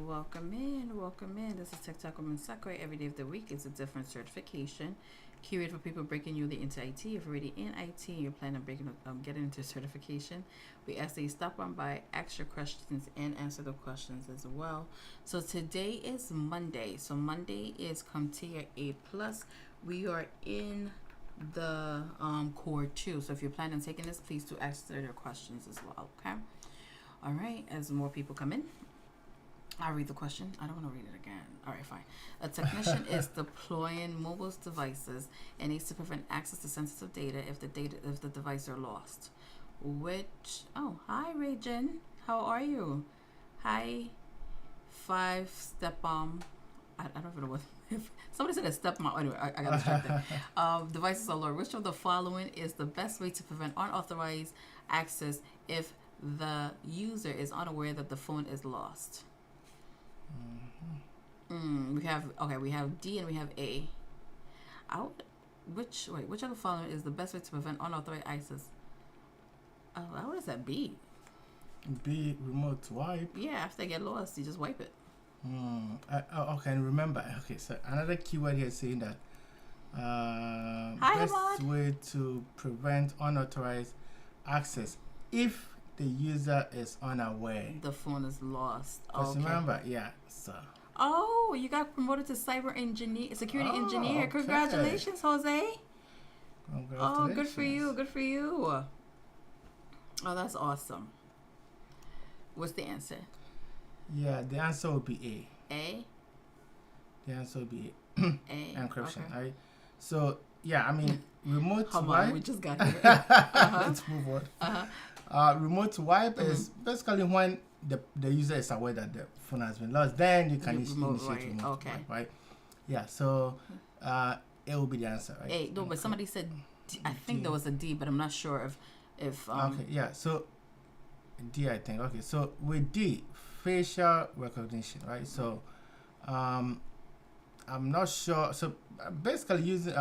Welcome in, welcome in. This is TikTok Women Sakurai. Every day of the week is a different certification. Curated for people breaking newly into IT. If you're already in IT and you're planning on getting into certification, we ask that you stop on by, ask your questions, and answer the questions as well. So today is Monday. So Monday is CompTIA A Plus. We are in the core 2. So if you're planning on taking this, please do ask their questions as well. Okay. All right. As more people come in, I'll read the question. I don't want to read it again. All right, fine. A technician is deploying mobile devices and needs to prevent access to sensitive data if the device are lost. Hi, Rayjan. How are you? Hi, 5-step bomb. I don't even know what. If somebody said a step mom. Anyway, I got distracted. Devices alert. Which of the following is the best way to prevent unauthorized access if the user is unaware that the phone is lost? We have D and we have A. Which of the following is the best way to prevent unauthorized access? What is that? B. B, remote wipe. Yeah, after they get lost, you just wipe it. Okay, and remember. Okay, so another keyword here is saying that best way to prevent unauthorized access if the user is unaware. The phone is lost. Because remember, yeah. So. Oh, you got promoted to security engineer. Okay. Congratulations, Jose. Congratulations. Oh, good for you. Good for you. Oh, that's awesome. What's the answer? Yeah, the answer would be A. A? The answer would be A. A. Encryption, Okay. right? So, yeah, I mean, remote Come wipe. on, we just got here. Let's move on. Remote wipe is basically when the user is aware that the phone has been lost, then you can initiate remote wipe, right? Yeah, so A will be the answer, right? A. No, but somebody said D. I think there was a D, but I'm not sure if okay, yeah, so D, I think. Okay, so with D, facial recognition, right? So I'm not sure. So basically using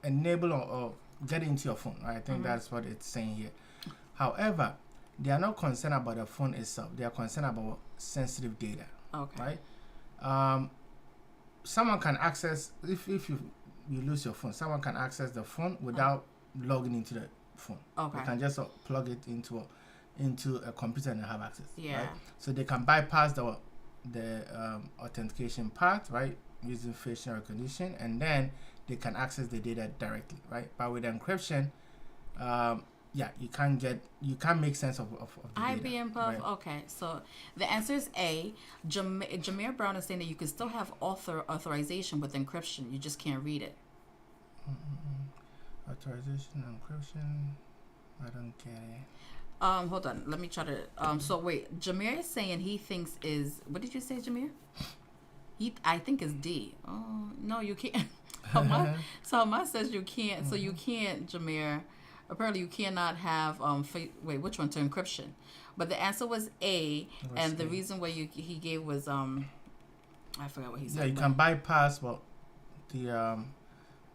enable or get into your phone, right? I think that's what it's saying here. However, they are not concerned about the phone itself. They are concerned about sensitive data. Okay. Right? Someone can access if you lose your phone. Someone can access the phone without logging into the phone. Okay. They can just plug it into a computer and have access. Yeah. Right? So they can bypass the authentication part, right? Using facial recognition, and then they can access the data directly, right? But with encryption, you can't make sense of the IBM data. Puff. Right? Okay, so the answer is A. Jameer Brown is saying that you can still have authorization with encryption. You just can't read it. Authorization, encryption. I don't get it. Hold on. Let me try to. So wait, Jameer is saying he thinks is. What did you say, Jameer? I think is D. Oh no, you can't. Hamas says you can't. So you can't, Jameer. Apparently, you cannot have which one to encryption? But the answer was A, and the reason why he gave was I forgot what he said. Yeah, you can bypass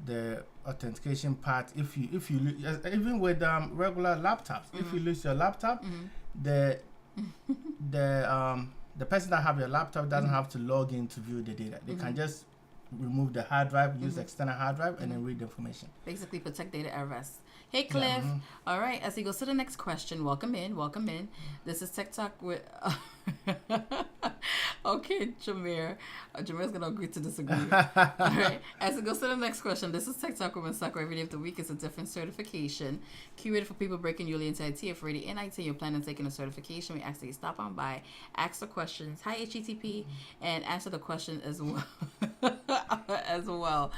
the authentication part if you even with regular laptops. If you lose your laptop, the person that have your laptop doesn't have to log in to view the data. They can just remove the hard drive, use external hard drive, and then read the information. Basically, protect data at rest. Hey, Cliff. Yeah, All right, as he goes to the next question, welcome in. This is TikTok with... Okay, Jameer. Jameer's going to agree to disagree. All right, as it goes to the next question, this is TikTok Women Sakurai. Every day of the week is a different certification. Curated for people breaking newly into IT. If you're already in IT, you're planning on taking a certification, we ask that you stop on by, ask the questions, hi HTTP, and answer the question as well.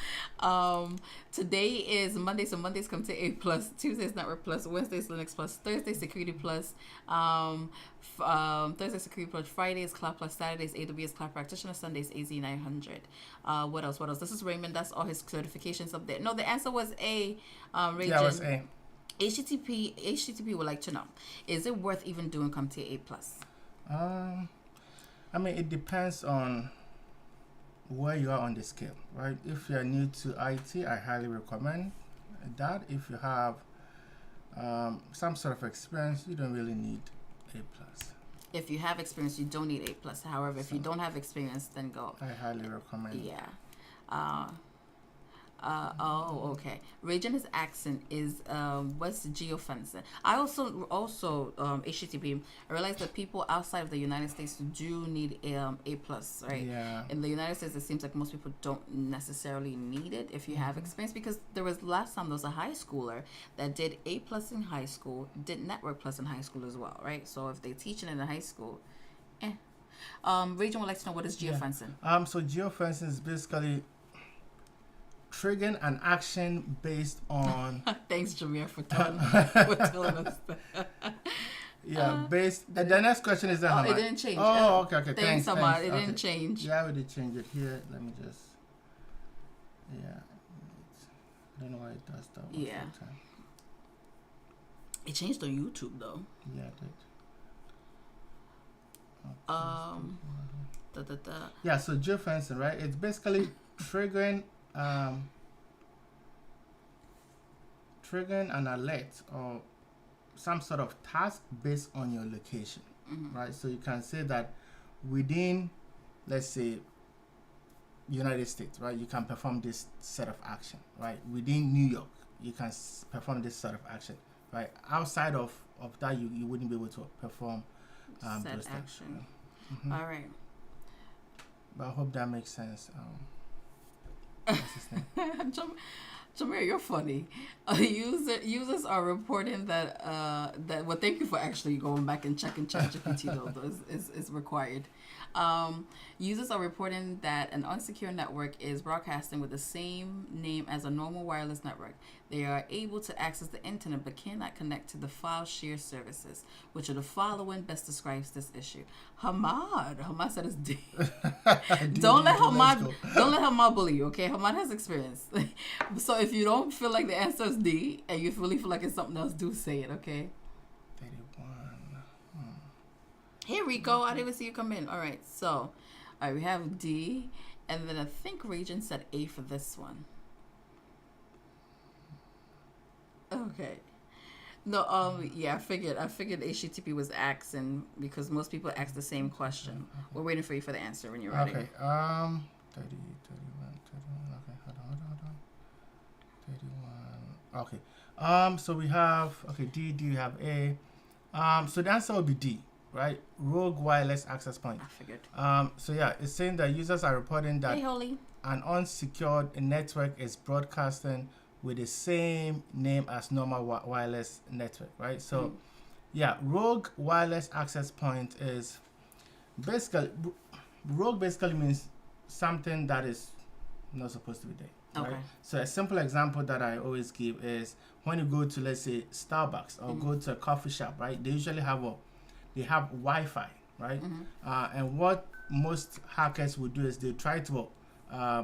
Today is Monday, so Mondays CompTIA A Plus, Tuesdays Network Plus, Wednesdays Linux Plus, Thursday Security Plus, Thursday Security Plus, Fridays Cloud Plus, Saturdays AWS Cloud Practitioner, Sundays AZ900. What else? That's this Raymond. That's all his certifications up there. No, the answer was A. Rayjan. Yeah, it was A. HTTP would like to know: is it worth even doing CompTIA A Plus? I mean, it depends on where you are on the scale, right? If you are new to IT, I highly recommend that. If you have some sort of experience, you don't really need A plus. If you have experience, you don't need A+. However, if you don't have experience, then go. I highly recommend. Yeah. Okay. Raging is accent is what's geofencing? I also HTTP. I realized that people outside of the United States do need A+, right? Yeah. In the United States, it seems like most people don't necessarily need it if you have experience, because there was last time there was a high schooler that did A+ in high school, did Network Plus in high school as well, right? So if they're teaching it in high school, Raging would like to know, what is geofencing? So geofencing is basically triggering an action based on. Thanks, Jameer, for telling us that. Based. The next question is that. It didn't change. Oh, okay. Thanks, Hamad. It okay. didn't change. Yeah, we did change it here. Let me just. Yeah. I don't know why it does that. Yeah. It changed on YouTube though. Yeah, it did. Okay, Yeah, so geofencing, right? It's basically triggering an alert or some sort of task based on your location, right? So you can say that within, let's say, United States, right, you can perform this set of action, right? Within New York, you can perform this sort of action, right? Outside of that, you wouldn't be able to perform set action. All right. But I hope that makes sense. What's his name? Jameer, you're funny. Users are reporting that well, thank you for actually going back and checking ChatGPT though. Is required. Users are reporting that an unsecure network is broadcasting with the same name as a normal wireless network. They are able to access the internet but cannot connect to the file share services. Which of the following best describes this issue? Hamad said it's D. Don't let Hamad bully you, okay? Hamad has experience. So if you don't feel like the answer is D and you really feel like it's something else, do say it, okay? 31. Hey Rico, I didn't even see you come in. All right, so we have D, and then I think Regent said A for this one. Okay. No, yeah, I figured HTTP was asking because most people ask the same question. Okay. We're waiting for you for the answer when you're ready. Okay. 30, 31. Okay, hold on. 31. Okay. So we have D. Do you have A? So the answer will be D, right? Rogue wireless access point. I figured. So yeah, it's saying that users are reporting that an unsecured network is broadcasting with the same name as normal wireless network, right? So yeah, rogue wireless access point is basically, rogue basically means something that is not supposed to be there. Right? Okay. So a simple example that I always give is when you go to, let's say, Starbucks or go to a coffee shop, right? They usually have Wi-Fi, right? And what most hackers would do is they try to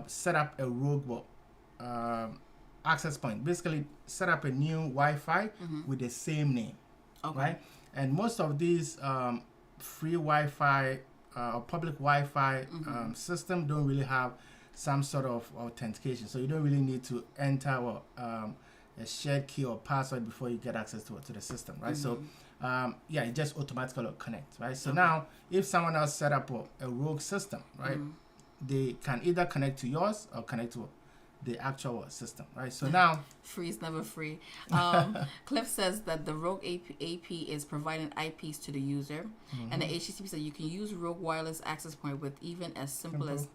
set up a rogue access point. Basically, set up a new Wi-Fi with the same name, right? And most of these free Wi-Fi or public Wi-Fi system don't really have some sort of authentication, so you don't really need to enter a shared key or password before you get access to the system, right? So yeah, it just automatically connects, right? So now if someone else set up a rogue system, right, they can either connect to yours or connect to the actual system, right? So now free is never free. Cliff says that the rogue AP is providing IPs to the user, and the HTTP says you can use rogue wireless access point with even as simple as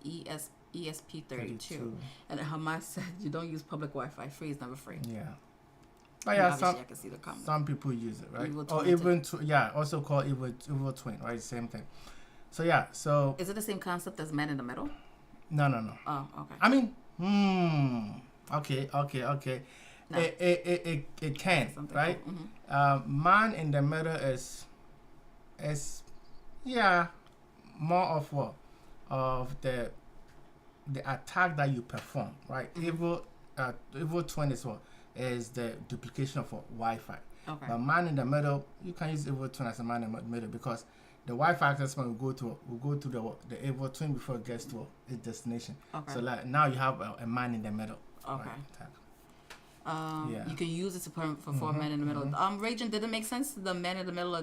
ESP32. And Hamas said you don't use public Wi-Fi. Free is never free. Yeah. But yeah, I can see the comment. Some people use it, right? Evil or even also called evil twin, right? Same thing. So yeah, so is it the same concept as man in the middle? No. Oh, okay. I mean, okay. No. It can, right? Man in the middle is more of what? Of the attack that you perform, right? Evil twin is what? Is the duplication of Wi-Fi. Okay. But man in the middle, you can use evil twin as a man in the middle because the Wi-Fi access point will go to the evil twin before it gets to its destination. Okay. So like now you have a man in the middle. Okay. Right? You can use it for a man in the middle. Raging, did it make sense? The man in the middle.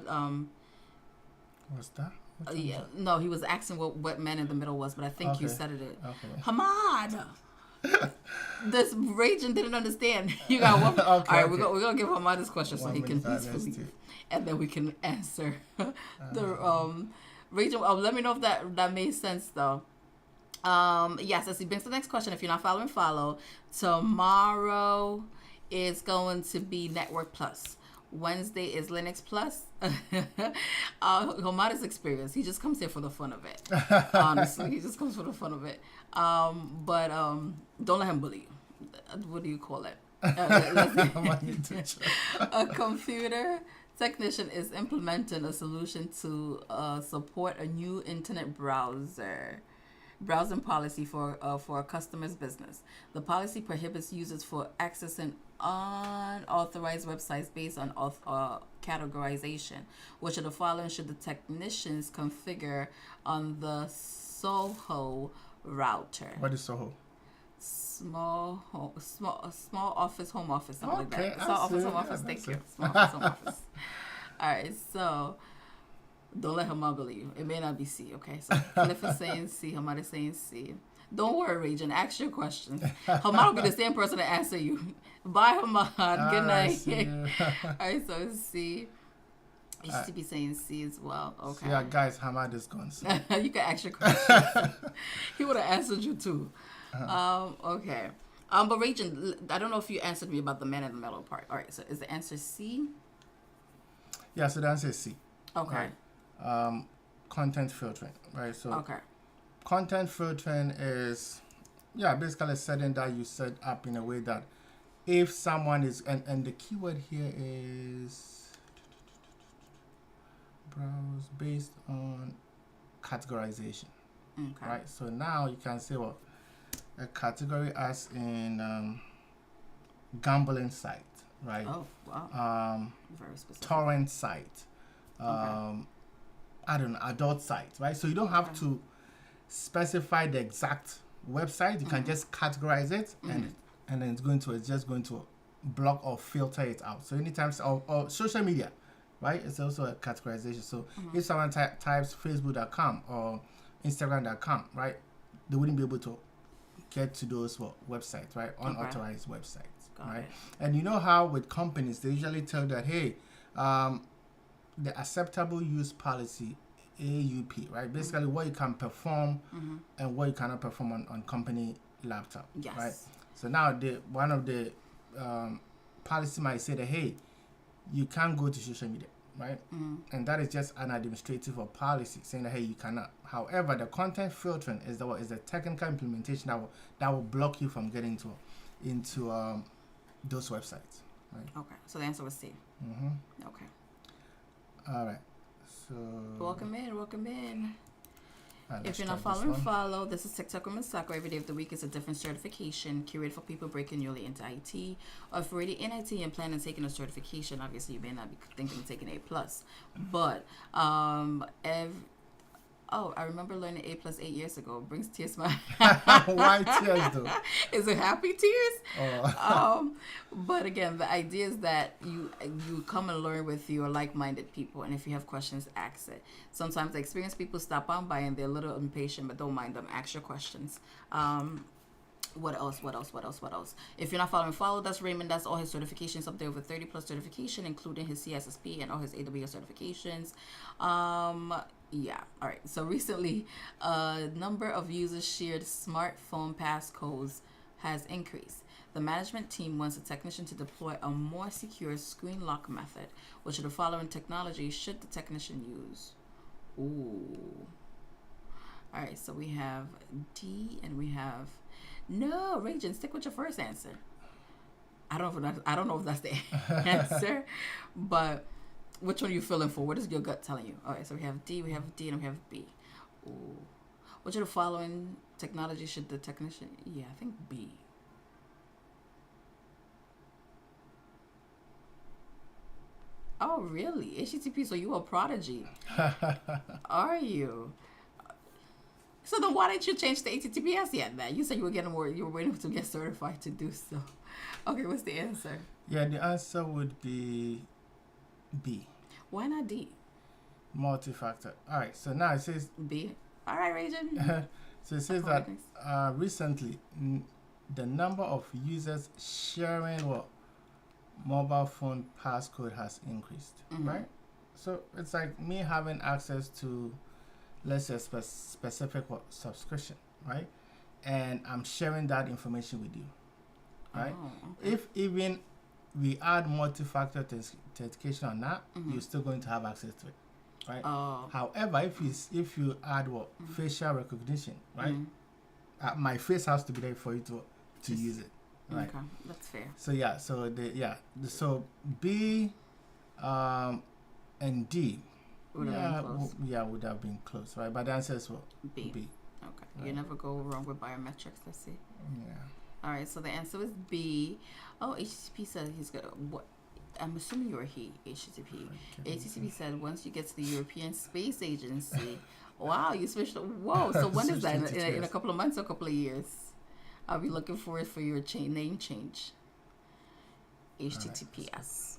What's that? Yeah, no, he was asking what man in the middle was, but I think you Okay. said it. Okay. Hamad. This Raging didn't understand. You got one. Okay, All right, okay. we're gonna give Hamad this question so 1 he can minute, let's peacefully, do. and then we can answer the Raging. Let me know if that made sense though. Yes, as he brings the next question, if you're not following, follow. Tomorrow is going to be Network Plus. Wednesday is Linux Plus. Homada's experience. He just comes here for the fun of it. Honestly, he just comes for the fun of it. But don't let him bully you. What do you call it? A computer technician is implementing a solution to support a new internet browsing policy for a customer's business. The policy prohibits users for accessing unauthorized websites based on categorization. Which of the following should the technicians configure on the Soho router? What is Soho? Small office, home office, something like that. Small I office, see. home office. Yeah, Thank that's you. it. Small office, home office. All right, so don't let Hamad believe you. It may not be C, okay? So Cliff is saying C, Hamad is saying C. Don't worry, Raging. Ask your questions. Hamad will be the same person to answer you. Bye, Hamad. Good night. All right, so it's C. You should be saying C as well. Okay. Yeah, guys, Hamad is gone. So. You can ask your questions. He would have answered you too. Okay. But Raging, I don't know if you answered me about the man in the middle part. All right, so is the answer C? Yeah, so the answer is C. Okay. Right. Content filtering, right? So Okay. content filtering is, basically setting that you set up in a way that if someone is, and the keyword here is browse based on categorization, Okay. right? So now you can say, well, a category as in gambling site, right? Oh, wow. Very specific. Torrent site, I don't know, adult site, right? So you don't have to specify the exact website. You can just categorize it, and then it's just going to block or filter it out. So anytime, or social media, right? It's also a categorization. So if someone types facebook.com or instagram.com, right, they wouldn't be able to get to those websites, right? Unauthorized websites, right? And you know how with companies, they usually tell that, hey, the acceptable use policy, AUP, right? Basically what you can perform and what you cannot perform on company laptop, right? So now one of the policy might say that, hey, you can't go to social media, right? And that is just an administrative or policy saying that, hey, you cannot. However, the content filtering is the technical implementation that will block you from getting into those websites, right? Okay, so the answer was C. Okay. All right. So Welcome in. Let's If you're not start this following, one. follow. This is TikTok with Sakura. Every day of the week is a different certification curated for people breaking newly into IT. Or if you're already in IT and plan on taking a certification, obviously you may not be thinking of taking A+. But I remember learning A+ 8 years ago. It brings tears to my Why tears though? Is it happy tears? Oh. But again, the idea is that you come and learn with your like-minded people, and if you have questions, ask it. Sometimes the experienced people stop on by and they're a little impatient, but don't mind them. Ask your questions. What else? If you're not following, follow. That's Raymond. That's all his certifications up there, over 30 plus certification, including his CSSP and all his AWS certifications. Yeah. All right. So recently, number of users shared smartphone passcodes has increased. The management team wants a technician to deploy a more secure screen lock method. Which of the following technology should the technician use? Ooh. All right. So we have D and we have no. Raging, stick with your first answer. I don't know if that's the answer, but which one are you feeling for? What is your gut telling you? All right, so we have D, and we have B. Ooh. Which of the following technology should the technician? Yeah, I think B. Oh, really? HTTP, so you a prodigy. Are you? So then why didn't you change to HTTPS yet, man? You said you were waiting to get certified to do so. Okay, what's the answer? Yeah, the answer would be B. Why not D? multi-factor. All right. So now it says. B. All right, Rajan. So it says that recently the number of users sharing what mobile phone passcode has increased, right? So it's like me having access to, let's say, specific what subscription, right? And I'm sharing that information with you, right? If even we add multi-factor authentication on that, you're still going to have access to it, right? However, if you add what facial recognition, right? My face has to be there for you to use it, right? Okay, that's fair. So yeah, so B, and D, would have been close, right? But the answer is what? B. B. Okay, right. You never go wrong with biometrics. Let's see. Yeah. All right, so the answer is B. Oh, HTTP said he's gonna. What? I'm assuming you're he. HTTP. HTTP said once you get to the European Space Agency. Wow, you switched. Whoa. So when is that? In a couple of months or a couple of years? I'll be looking forward for your name change. HTTPS.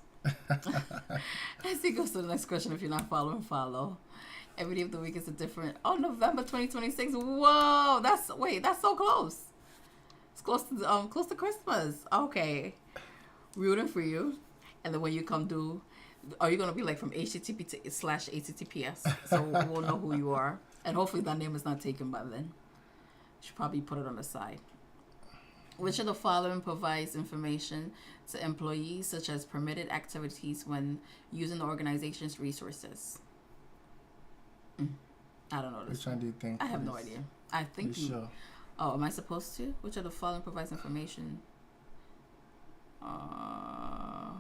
As he goes to the next question, if you're not following, follow. Every day of the week is a different. Oh, November 2026. Whoa, that's so close. It's close to Christmas. Okay, rooting for you. And then when you come do, are you gonna be like from HTTP to /HTTPS? So we'll know who you are, and hopefully that name is not taken by then. Should probably put it on the side. Which of the following provides information to employees, such as permitted activities when using the organization's resources? I don't know this. Which one do you think? I have no idea. I think you. Sure? Oh, am I supposed to? Which of the following provides information? I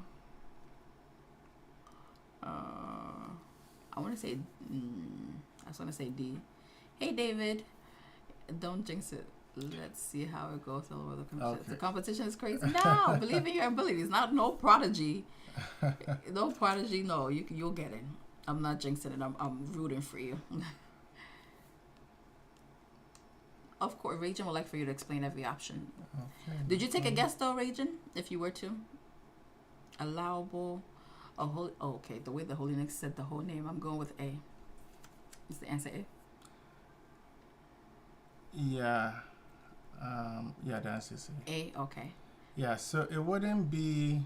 want to say. I just want to say D. Hey, David. Don't jinx it. Let's see how it goes all over the competition. Okay. The competition is crazy. No, believe in your abilities. No prodigy. No prodigy. No, you'll get it. I'm not jinxing it. I'm rooting for you. Of course, Rajan would like for you to explain every option. Okay. Did you take a guess though, Rajan? If you were to. Allowable. Okay. The way the Holy Nick said the whole name, I'm going with A. Is the answer A? Yeah. The answer is A. A, okay. Yeah, so it wouldn't be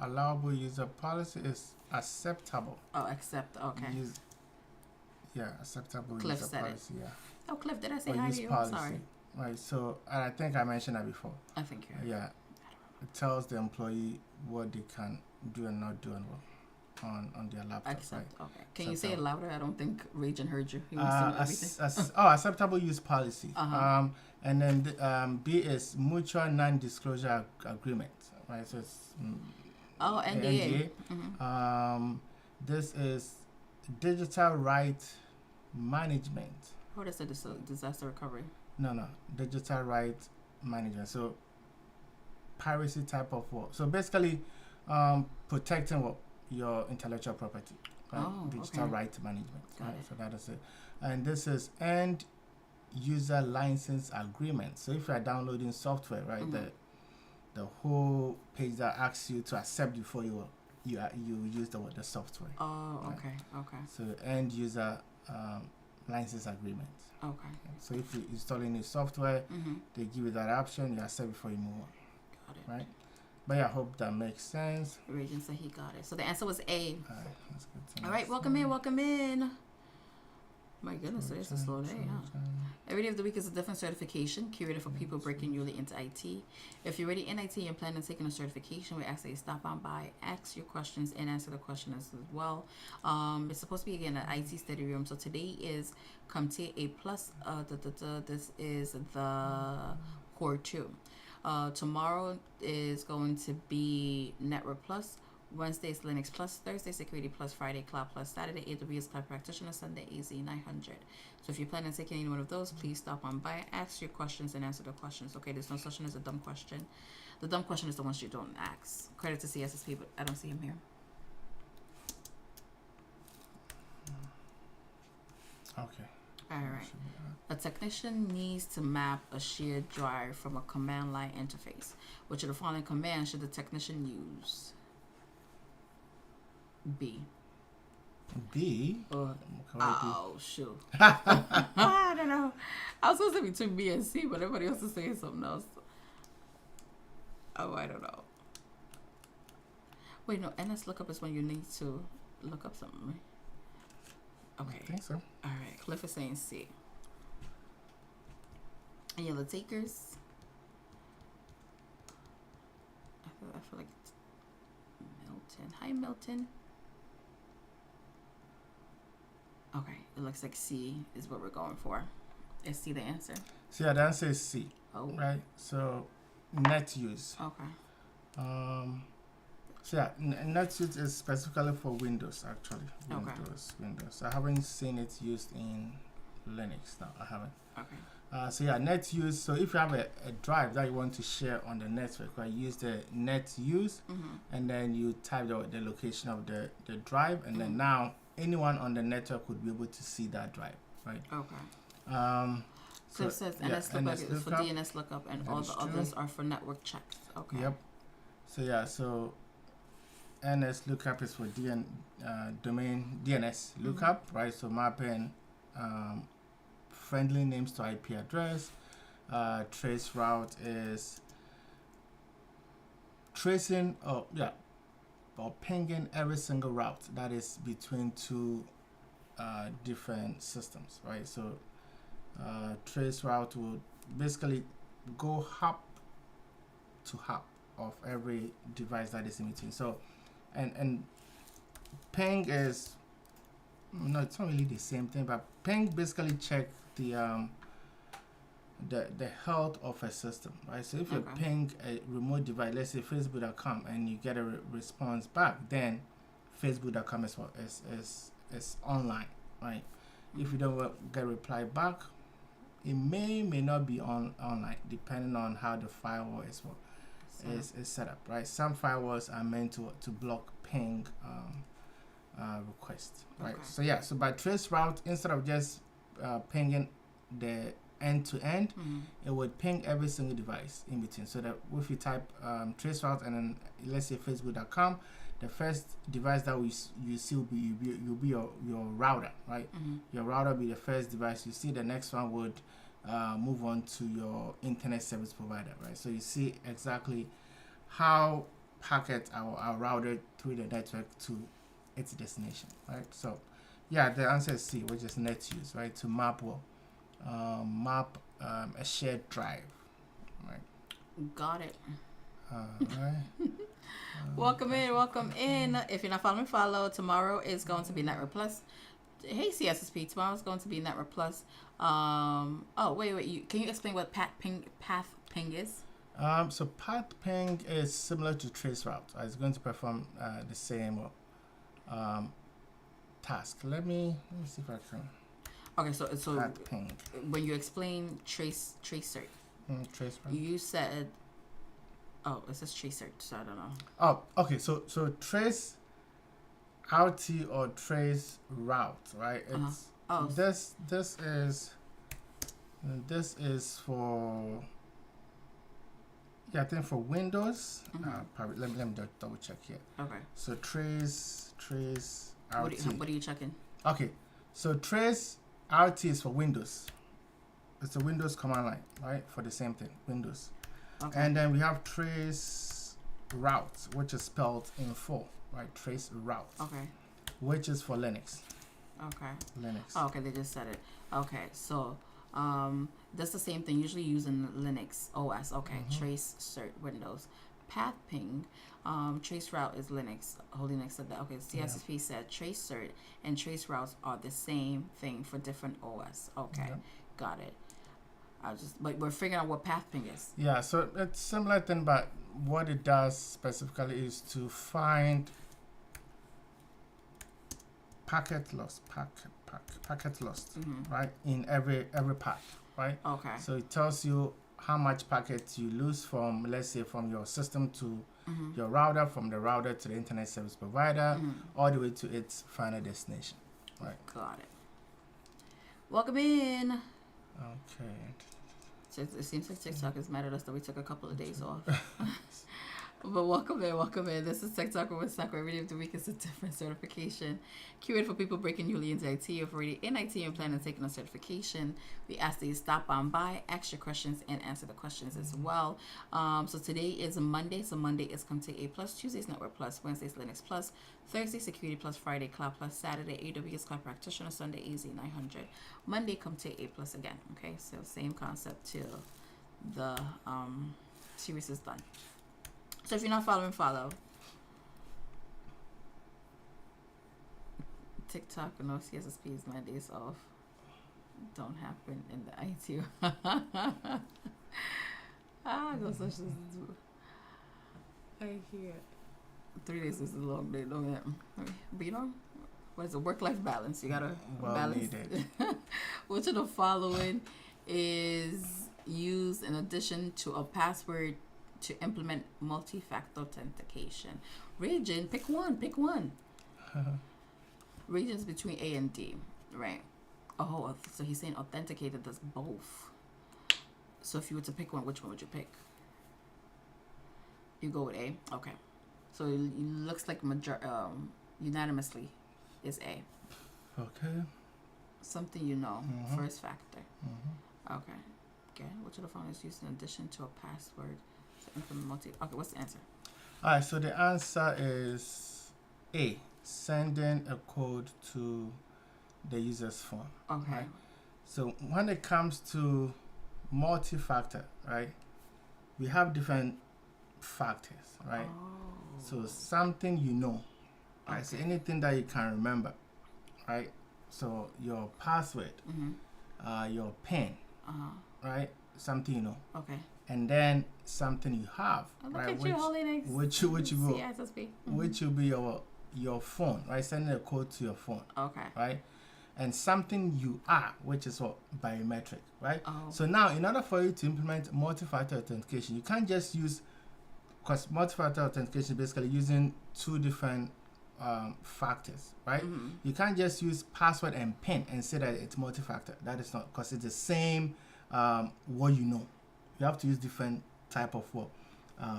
allowable user policy. Is acceptable. Oh, accept. Okay. Acceptable Cliff user said policy. It. Yeah. Oh, Cliff, did I say hi to you? Policy. Sorry. Right. So I think I mentioned that before. I think you. Yeah. It tells the employee what they can do and not do on their laptop. Accept. Right? Okay. Can you say it louder? I don't think Rajan heard you. He wants to know everything. Acceptable use policy. And then B is mutual non-disclosure agreement. Right. So it's NDA. This is digital right management. What is a disaster recovery? No. Digital right management. So piracy type of work. So basically, protecting your intellectual property. Right? Digital right management. Got it. So that is it. And this is end user license agreement. So if you are downloading software, right, the whole page that asks you to accept before you use the software. Oh, right? Okay. So end user license agreement. Okay. So if you're installing a software, they give you that option, you accept before you move on. Got it. Right? But yeah, I hope that makes sense. Rajan said he got it. So the answer was A. That's good. All right, welcome in. My goodness, today's a slow day, huh? Every day of the week is a different certification curated for people breaking newly into IT. If you're already in IT and plan on taking a certification, we ask that you stop on by, ask your questions, and answer the questions as well. It's supposed to be, again, an IT study room. So today is CompTIA A+. This is the Core 2. Tomorrow is going to be Network Plus. Wednesday is Linux Plus, Thursday Security Plus, Friday Cloud Plus, Saturday AWS Cloud Practitioner, Sunday AZ 900. So if you plan on taking any one of those, please stop on by, ask your questions, and answer the questions. Okay, there's no such thing as a dumb question. The dumb question is the ones you don't ask. Credit to CSSP, but I don't see him here. Okay. All right. A technician needs to map a shared drive from a command line interface. Which of the following commands should the technician use? B. B. Or Correct. oh shoot. I don't know. I was supposed to be between B and C, but everybody else is saying something else. Oh, I don't know. Wait, no. NS lookup is when you need to look up something, right? Okay. I think so. All right. Cliff is saying C. Any other takers? I feel like it's Milton. Hi, Milton. Okay, it looks like C is what we're going for. Is C the answer? So yeah, the answer is C. Oh. Right. So net use. Okay. So yeah, net use is specifically for Windows actually. Okay. Windows. I haven't seen it used in Linux. No, I haven't. Okay. So yeah, net use. So if you have a drive that you want to share on the network, right, use the net use, and then you type the location of the drive, and then now anyone on the network would be able to see that drive, right? Okay. So it says NS lookup is for DNS lookup, and all the others are for network checks. Okay. Yep. So yeah, so NS lookup is for domain DNS lookup, right? So mapping friendly names to IP address. Trace route is tracing or pinging every single route that is between two different systems, right? So trace route will basically go hop to hop of every device that is in between. So and ping is no, it's not really the same thing, but ping basically check the health of a system, right? So if you ping a remote device, let's say Facebook.com, and you get a response back, then Facebook.com is online, right? If you don't get a reply back, it may not be online, depending on how the firewall is set up, right? Some firewalls are meant to block ping requests, right? Okay. So yeah, so by trace route, instead of just pinging the end to end, it would ping every single device in between. So that if you type trace route and then let's say Facebook.com, the first device that you see will be your router, right? Your router will be the first device you see. The next one would move on to your internet service provider, right? So you see exactly how packets are routed through the network to its destination, right? So yeah, the answer is C, which is net use, right? To map a shared drive, right? Got it. Right. Welcome in. If you're not following, follow. Tomorrow is going to be Network Plus. Hey, CSSP. Tomorrow is going to be Network Plus. Oh, wait. Can you explain what path ping is? So path ping is similar to trace route. It's going to perform the same task. Let me see if I can. Okay, so path ping. When you explain trace cert, trace route. you said, oh, it says trace cert, so I don't know. Oh, okay. So trace RT or trace route, right? It's this is for I think for Windows. Let me just double check here. Okay. So trace RT. What are you checking? Okay. So trace RT is for Windows. It's a Windows command line, right? For the same thing, Windows. Okay. And then we have trace route, which is spelled in full, right? Trace route. Okay. Which is for Linux. Okay. Linux. Oh, okay, they just said it. Okay, so that's the same thing usually used in Linux OS. Okay, trace cert Windows. Path ping, trace route is Linux. Holy Linux said that. Okay, CSSP said trace cert and trace routes are the same thing for different OS. Okay, got it. But we're figuring out what path ping is. Yeah, so it's similar thing, but what it does specifically is to find packet lost, right, in every path, right? Okay. So it tells you how much packets you lose from, let's say, from your system to your router, from the router to the internet service provider, all the way to its final destination, right? Got it. Welcome in. Okay. So it seems like TikTok is mad at us that we took a couple of days off. But welcome in. This is Tech Talk with Sakura. Every day of the week is a different certification. Curated for people breaking newly into IT. If already in IT and planning on taking a certification, we ask that you stop on by, ask your questions, and answer the questions as well. So today is Monday. So Monday is CompTIA A Plus, Tuesdays Network Plus, Wednesdays Linux Plus, Thursday Security Plus, Friday Cloud Plus, Saturday AWS Cloud Practitioner, Sunday AZ 900. Monday CompTIA A Plus again. Okay, so same concept till the series is done. So if you're not following, follow. TikTok and no CSSPs, my days off don't happen in the IT. No such thing. I hear 3 days is a long day, don't it? But you know, what is a work-life balance? You gotta balance. Which of the following is used in addition to a password to implement multi-factor authentication? Region, pick one. Regions between A and D, right? Oh, so he's saying authenticated does both. So if you were to pick one, which one would you pick? You go with A? Okay. So it looks like unanimously is A. Okay. Something you know, first factor. Okay. Which of the following is used in addition to a password to implement multi? Okay, what's the answer? All right, so the answer is A, sending a code to the user's phone. Okay. Right? So when it comes to multi-factor, right, we have different factors, right? Oh. So something you know, right? So anything that you can remember, right? So your password, your PIN, right? Something you know. Okay. And then something you have, right? Which will be your phone, right? Sending a code to your phone. Okay. Right? And something you are, which is what? Biometric, right? Oh. So now, in order for you to implement multi-factor authentication, you can't just use, because multi-factor authentication is basically using two different factors, right? You can't just use password and PIN and say that it's multi-factor. That is not, because it's the same what you know. You have to use different type of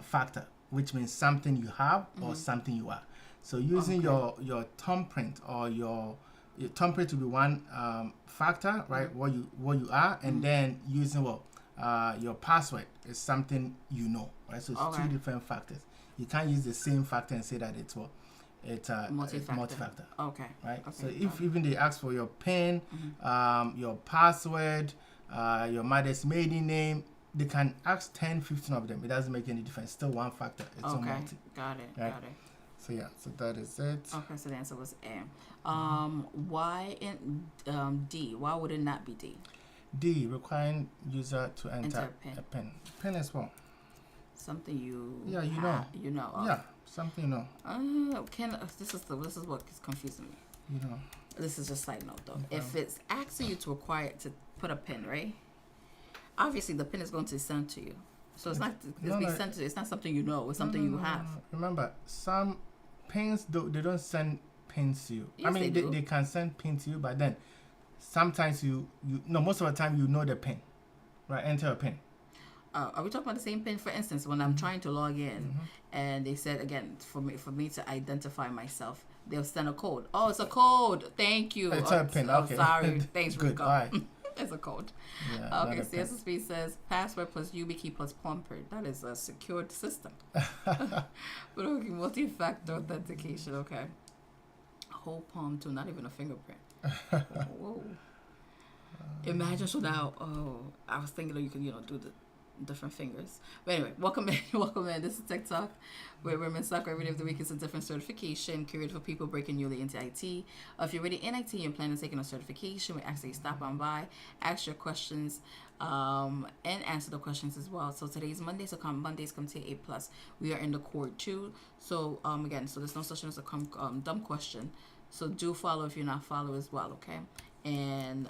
factor, which means something you have or something you are. So using your thumbprint or your thumbprint to be one factor, right? What you are, and then using your password is something you know, right? So it's two different factors. You can't use the same factor and say that it's multi-factor. Okay. Right. Okay. So if even they ask for your PIN, your password, your mother's maiden name, they can ask 10, 15 of them. It doesn't make any difference. Still one factor. It's a multi. Got it. Right? Got it. So yeah, so that is it. Okay, so the answer was A. Why in D? Why would it not be D? D, requiring user to enter a PIN. PIN as well. Something you know. You know. Yeah, something you know. This is what is confusing me. You know. This is just side note though. Okay. If it's asking you to require to put a PIN, right? Obviously, the PIN is going to be sent to you. So it's not sent to you. It's not something you know. It's something you have. Remember, some pins they don't send pins to you. Yes, I mean, they can send pins to you, but then sometimes most of the time you know the pin, right? Enter a pin. Are we talking about the same pin? For instance, when I'm trying to log in, and they said again for me to identify myself, they'll send a code. Oh, it's a code. Thank you. It's a pin. Okay. Sorry. Thanks, Good. Rico. All right. It's a code. Yeah, okay, CSSP says password plus YubiKey plus PalmPrint. That is a secured system. But okay, multi-factor authentication. Okay. Whole palm too, not even a fingerprint. Whoa. Imagine so now. Oh, I was thinking that you could do the different fingers. But anyway, welcome in. This is Tech Talk, where women suck every day of the week is a different certification curated for people breaking newly into IT. If you're already in IT and planning on taking a certification, we actually stop on by, ask your questions, and answer the questions as well. So today's Monday, so Mondays CompTIA A Plus. We are in the core 2. So again, so there's no such thing as a dumb question. So do follow if you're not follow as well, okay? And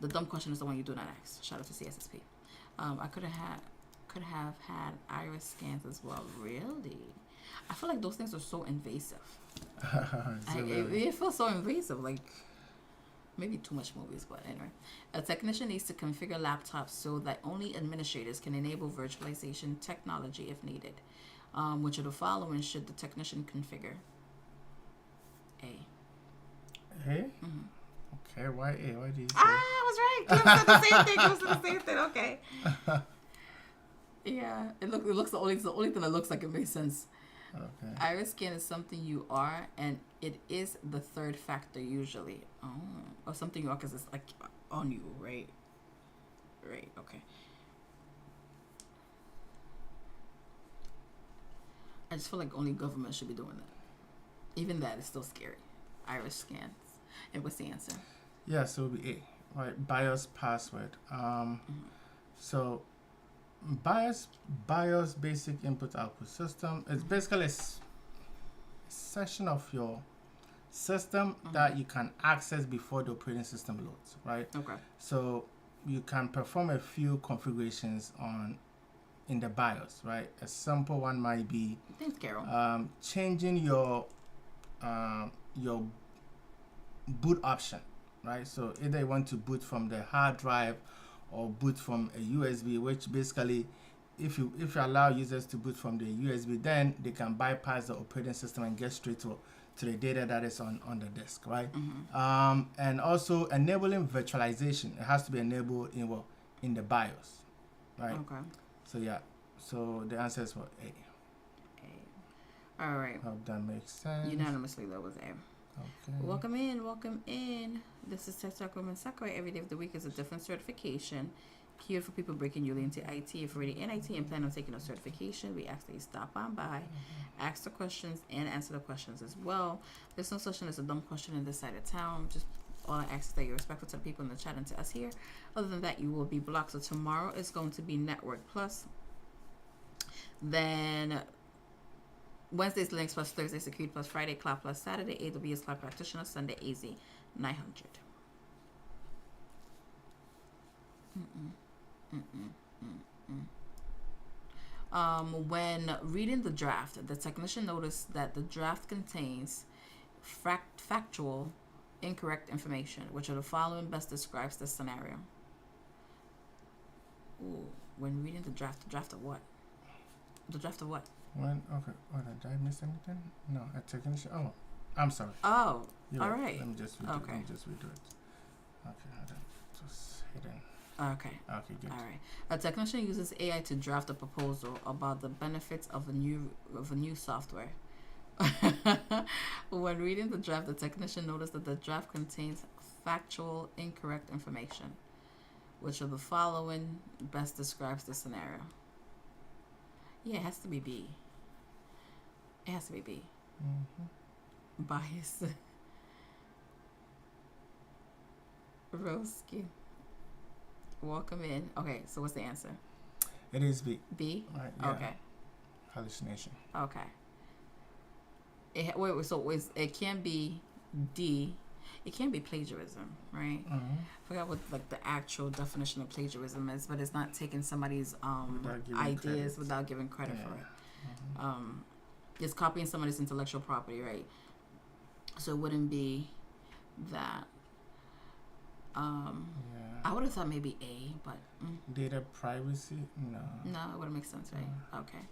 the dumb question is the one you do not ask. Shout out to CSSP. I could have had iris scans as well. Really? I feel like those things are so invasive. It feels so invasive. Like maybe too much movies, but anyway. A technician needs to configure laptops so that only administrators can enable virtualization technology if needed. Which of the following should the technician configure? A. A? Mhm. Okay, why A? Why do you say? I was right. Close to the same thing. Close to the same thing. Okay. Yeah, it looks the only thing that looks like it makes sense. Okay. Iris scan is something you are, and it is the third factor usually. Oh, or something you are because it's like on you, right? Right. Okay. I just feel like only government should be doing that. Even that is still scary. Iris scans. And what's the answer? Yeah, so it'll be A. Right, BIOS password. So BIOS basic input output system is basically a section of your system that you can access before the operating system loads, right? Okay. So you can perform a few configurations in the BIOS, right? A simple one might be Thanks, Carol. changing your boot option, right? So either you want to boot from the hard drive or boot from a USB, which basically if you allow users to boot from the USB, then they can bypass the operating system and get straight to the data that is on the disk, right? And also enabling virtualization. It has to be enabled in the BIOS, right? Okay. So yeah, so the answer is what? A. A. All right. Hope that makes sense. Unanimously, that was A. Okay. Welcome in. This is Tech Talk Women Sakurai. Every day of the week is a different certification. Here for people breaking newly into IT. If you're already in IT and plan on taking a certification, we ask that you stop on by, ask the questions, and answer the questions as well. There's no such thing as a dumb question in this side of town. Just all I ask is that you're respectful to the people in the chat and to us here. Other than that, you will be blocked. So tomorrow is going to be Network Plus. Then Wednesday's Linux Plus, Thursday Security Plus, Friday Cloud Plus, Saturday AWS Cloud Practitioner, Sunday AZ 900. When reading the draft, the technician noticed that the draft contains factual, incorrect information. Which of the following best describes the scenario? Ooh, when reading the draft of what? The draft of what? Okay, did I miss anything? No, a technician. Oh, I'm sorry. Oh, You're all right. Let me just redo Okay. it. Just hidden. Okay. Okay, good. All right. A technician uses AI to draft a proposal about the benefits of a new software. When reading the draft, the technician noticed that the draft contains factual, incorrect information. Which of the following best describes the scenario? Yeah, it has to be B. It has to be B. Bias. Roski. Welcome in. Okay, so what's the answer? It is B. B? Right, yeah. Okay. Hallucination. Okay. It can be D. It can be plagiarism, right? I forgot what like the actual definition of plagiarism is, but it's not taking somebody's ideas without giving credit for it. It's copying somebody's intellectual property, right? So it wouldn't be that. I would have thought maybe A, but Data privacy? No, it wouldn't make sense, right? Okay.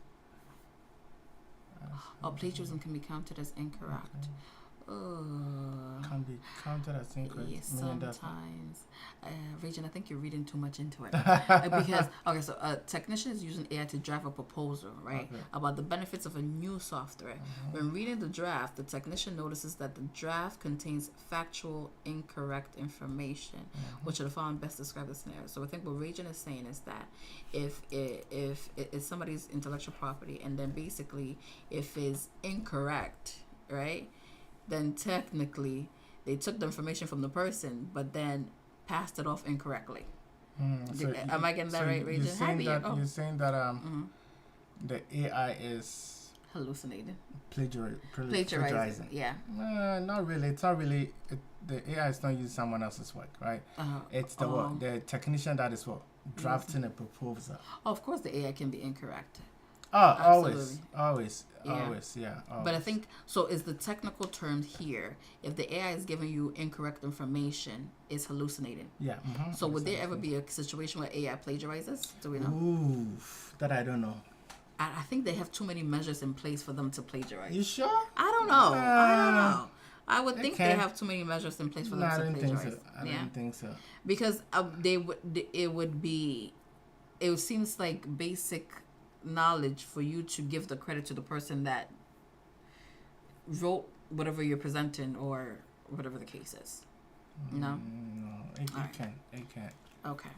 Plagiarism can be counted as incorrect. Can be counted as incorrect. Yes, sometimes. Regina, I think you're reading too much into it. Because, so a technician is using AI to draft a proposal, right? Okay. About the benefits of a new software. When reading the draft, the technician notices that the draft contains factual, incorrect information, which are the following best describe the scenario. So I think what Regina is saying is that if it's somebody's intellectual property, and then basically if it's incorrect, right? Then technically they took the information from the person, but then passed it off incorrectly. Am I getting that right, Regina? You're saying that the AI is hallucinating, plagiarizing. Yeah. Not really. It's not really. The AI is not using someone else's work, right? It's the technician that is drafting a proposal. Of course, the AI can be incorrect. Always. Yeah. But I think so. Is the technical term here? If the AI is giving you incorrect information, it's hallucinating. Yeah. So would there ever be a situation where AI plagiarizes? Do we know? Ooh, that I don't know. I think they have too many measures in place for them to plagiarize. You sure? I don't know. I don't know. I would think they can. have too many measures in place for them I to don't think plagiarize. so. I don't think so. Because it would be, it seems like basic knowledge for you to give the credit to the person that wrote whatever you're presenting or whatever the case is. No? No, it can. It can. Okay.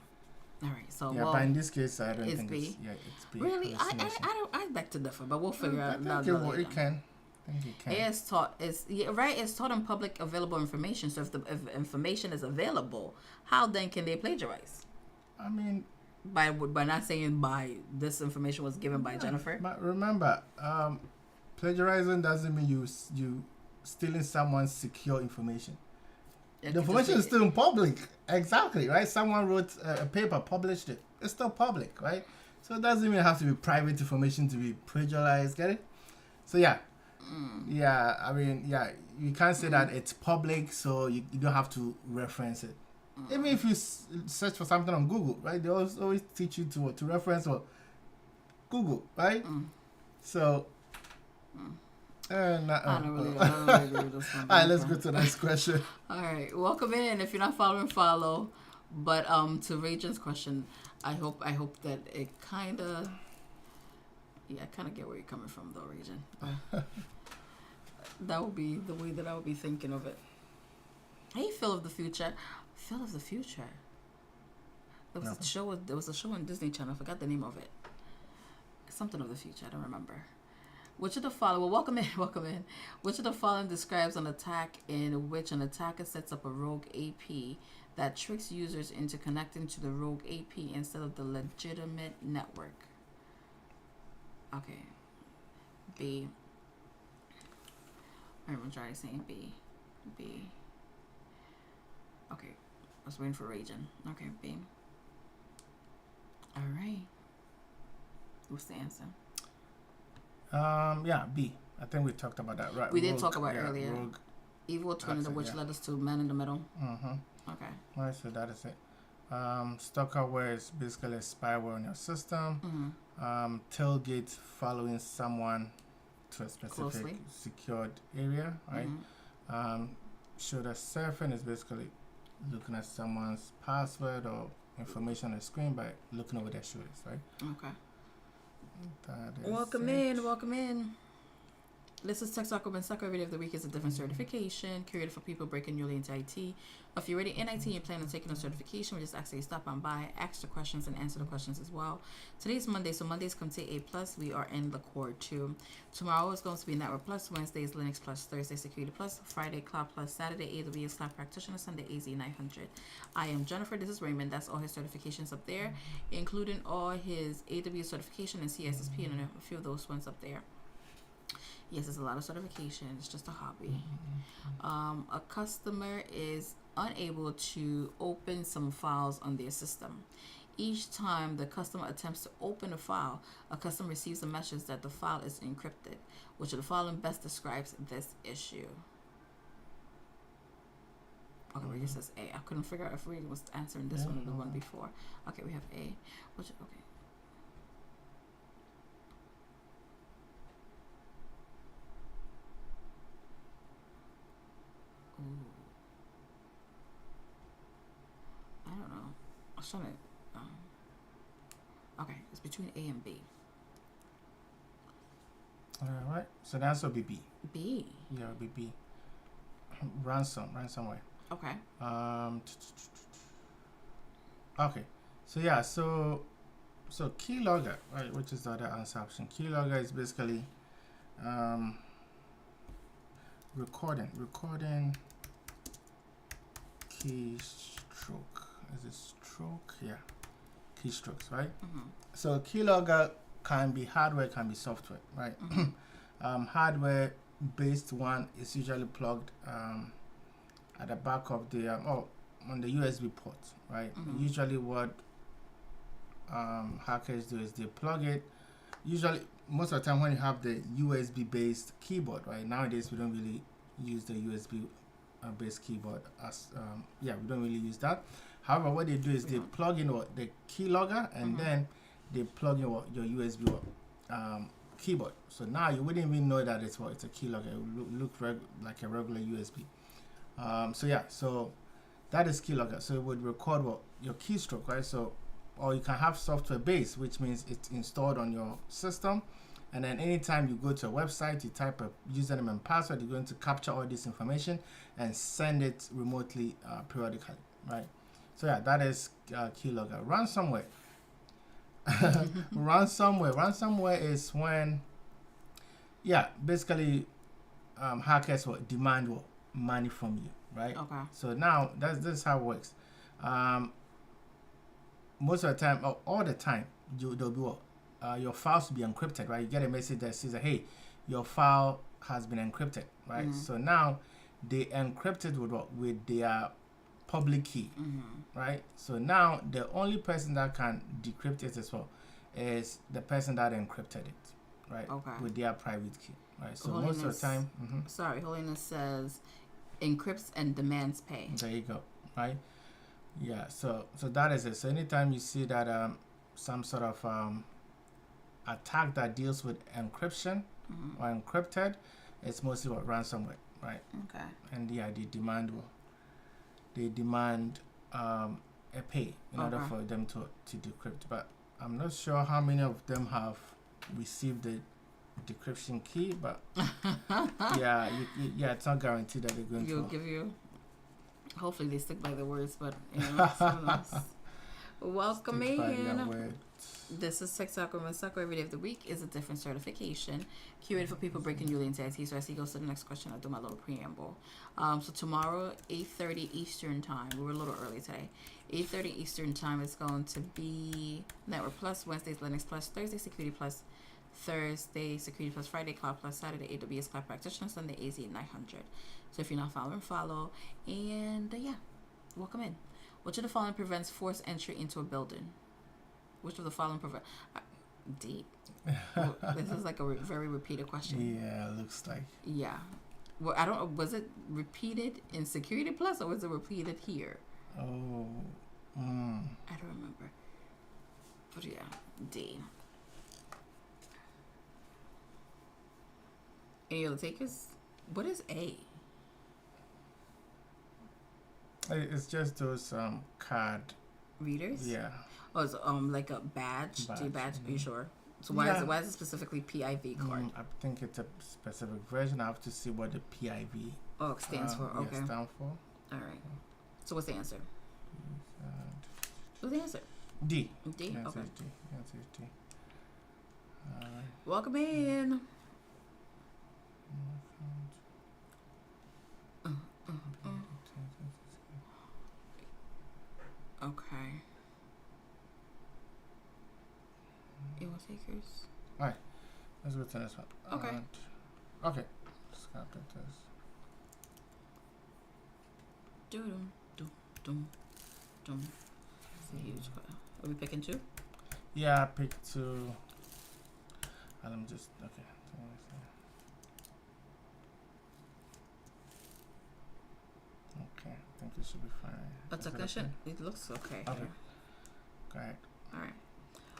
All right. So, Yeah, but in this case, I don't think B. it's... Yeah, it's B. Really? I beg to differ, but we'll figure out. I think it can. I think it can. It's taught. It's taught in public available information. So if information is available, how then can they plagiarize? I mean, by not saying by this information was given by Jennifer. But remember, plagiarizing doesn't mean you stealing someone's secure information. The information is still in public. Exactly, right? Someone wrote a paper, published it. It's still public, right? So it doesn't even have to be private information to be plagiarized. Get it? So yeah. Yeah, I mean, yeah, you can't say that it's public, so you don't have to reference it. Even if you search for something on Google, right? They always teach you to reference or Google, right? So, I don't really agree with this one. All right, let's go to the next question. All right, welcome in. If you're not following, follow. But to Rachel's question, I hope that it kind of, I kind of get where you're coming from, though, Rachel. That would be the way that I would be thinking of it. Hey, Phil of the Future. Phil of the Future. There was a show. There was a show on Disney Channel. I forgot the name of it. Something of the future. I don't remember. Which of the following? Well, welcome in. Which of the following describes an attack in which an attacker sets up a rogue AP that tricks users into connecting to the rogue AP instead of the legitimate network? Okay. B. I'm majority saying B. B. Okay. I was waiting for Raging. Okay, B. All right. What's the answer? Yeah, B. I think we talked about that, right? We did talk about earlier. Rogue. Evil twin of the witch led us to man in the middle. Okay. All right, so that is it. Stalkerware is basically a spyware on your system. Tailgate following someone to a specific secured area, right? Shoulder surfing is basically looking at someone's password or information on the screen by looking over their shoulders, right? Okay. That is Welcome it. in. This is Tech Talk Open Sucker. Every day of the week is a different certification created for people breaking newly into IT. If you're already in IT and you plan on taking a certification, we just ask that you stop on by, ask the questions, and answer the questions as well. Today's Monday, so Monday's CompTIA A+. We are in the Core 2. Tomorrow is going to be Network Plus. Wednesday is Linux Plus. Thursday, Security Plus. Friday, Cloud Plus. Saturday, AWS Cloud Practitioner. Sunday, AZ900. I am Jennifer. This is Raymond. That's all his certifications up there, including all his AWS certification and CSSP and a few of those ones up there. Yes, there's a lot of certification. It's just a hobby. A customer is unable to open some files on their system. Each time the customer attempts to open a file, a customer receives a message that the file is encrypted. Which of the following best describes this issue? Okay, Reagan says A. I couldn't figure out if Reagan was answering this one or the one before. Okay, we have A. Okay. I don't know. I was trying to. Okay, it's between A and B. All right. So the answer will be B. B. Yeah, it'll be B. Ransomware. Okay. Okay. So yeah. So keylogger, right? Which is the other answer option. Keylogger is basically recording keystroke. Is it stroke? Yeah, keystrokes, right? So keylogger can be hardware, can be software, right? Hardware based one is usually plugged at the back of the on the USB port, right? Usually what hackers do is they plug it. Usually most of the time when you have the USB based keyboard, right? Nowadays we don't really use the USB based keyboard as we don't really use that. However, what they do is they plug in the keylogger and then they plug in your USB keyboard. So now you wouldn't even know that it's a keylogger. It would look like a regular USB. So that is keylogger. So it would record your keystroke, right? So, or you can have software based, which means it's installed on your system, and then anytime you go to a website, you type a username and password, you're going to capture all this information and send it remotely periodically, right? So yeah, that is keylogger. Ransomware. Ransomware is when, basically, hackers will demand money from you, right? Okay. So now this is how it works. Most of the time, or all the time, there'll be your files will be encrypted, right? You get a message that says, "Hey, your file has been encrypted," right? So now they encrypt it with their public key, right? So now the only person that can decrypt it as well is the person that encrypted it, right? Okay. With their private key, right? So Holiness, most of the time, sorry, Holiness says encrypts and demands pay. There you go, right? Yeah. So that is it. So anytime you see that some sort of attack that deals with encryption or encrypted, it's mostly what ransomware, right? Okay. And they demand a pay in order for them to decrypt. But I'm not sure how many of them have received the decryption key, but it's not guaranteed that they're going You'll to give you. Hopefully they stick by the words, but someone else. Welcome in. This is Tech Talk with Masako. Every day of the week is a different certification curated for people breaking newly into IT. So as he goes to the next question, I'll do my little preamble. So tomorrow, 8:30 Eastern time. We were a little early today. 8:30 Eastern time is going to be Network Plus, Wednesdays Linux Plus, Thursday Security Plus, Thursday Security Plus, Friday Cloud Plus, Saturday AWS Cloud Practitioner, Sunday AZ 900. So if you're not following, follow. And welcome in. Which of the following prevents forced entry into a building? Which of the following prevent? Deep. Well, this is like a very repeated question. Yeah, it looks like. Yeah. Well, I don't know. Was it repeated in Security Plus or was it repeated here? Oh. I don't remember. But yeah, D. Any other takers? What is A? It's just those card readers. Yeah. Oh, it's like a badge. G badge. Are you sure? So why is it specifically PIV card? I think it's a specific version. I have to see what the PIV stands for. Okay. Yeah, stand for. All right. So what's the answer? What's the answer? D. D. Yeah, okay. D. D. Welcome in. Okay. You want takers? Alright. Let's go to this one. Okay. Okay. Scrap this. Dum. It's a huge file. Are we picking two? Yeah, I picked two. Let me just okay. Okay, I think it should be fine. A technician? It looks okay. Okay. Here. Go ahead. All right.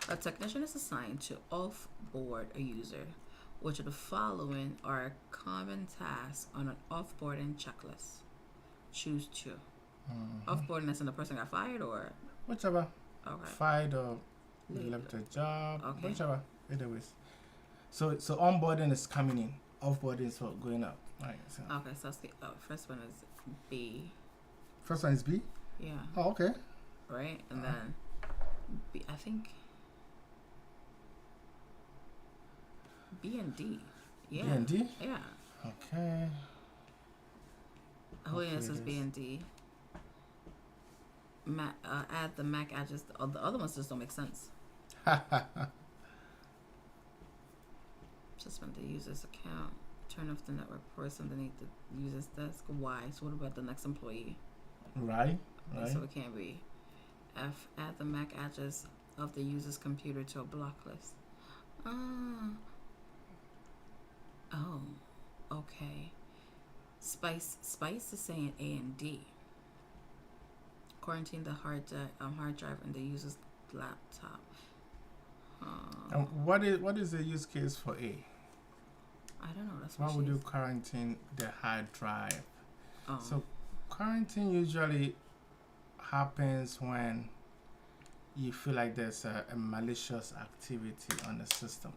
A technician is assigned to off-board a user. Which of the following are common tasks on an off-boarding checklist? Choose two. Off-boarding as in the person got fired or? Whichever. Okay. Fired or left a job. Okay. Whichever. Either ways. So onboarding is coming in. Off-boarding is what going up. Right. So. Okay, so that's the first one is B. First one is B? Yeah. Oh, okay. Right? And then B, I think B and D. Yeah. B and D? Yeah. Okay. Oh, yeah, it says B and D. Add the MAC address. The other ones just don't make sense. Suspend the user's account. Turn off the network ports underneath the user's desk. Why? So what about the next employee? Right. So it can't be. F. Add the MAC address of the user's computer to a block list. Oh. Okay. Spice is saying A and D. Quarantine the hard drive in the user's laptop. And what is the use case for A? I don't know. That's Why what would she you is. quarantine the hard drive? Oh. So quarantine usually happens when you feel like there's a malicious activity on the system,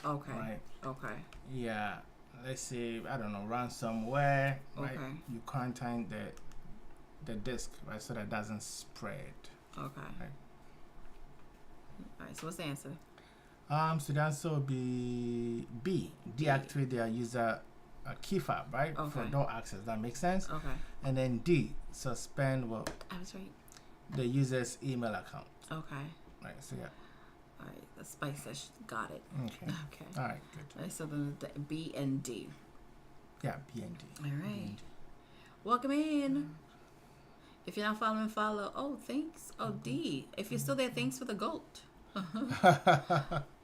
Okay. right? Okay. Yeah, let's say, I don't know, ransomware, right? Okay. You quarantine the disk, right, so that it doesn't spread. Okay. Right. All right. So what's the answer? So the answer would be B. Deactivate their user key fob, right? Okay. For door access. That makes sense. Okay. And then D. Suspend I was right. the user's email account. Okay. Right. So yeah. All right. The spice says got it. Okay. Okay. All right. Good. All right. So then the B and D. Yeah. B and D. All right. Welcome in. If you're not following, follow. Oh, thanks. Oh, D. If you're still there, thanks for the goat.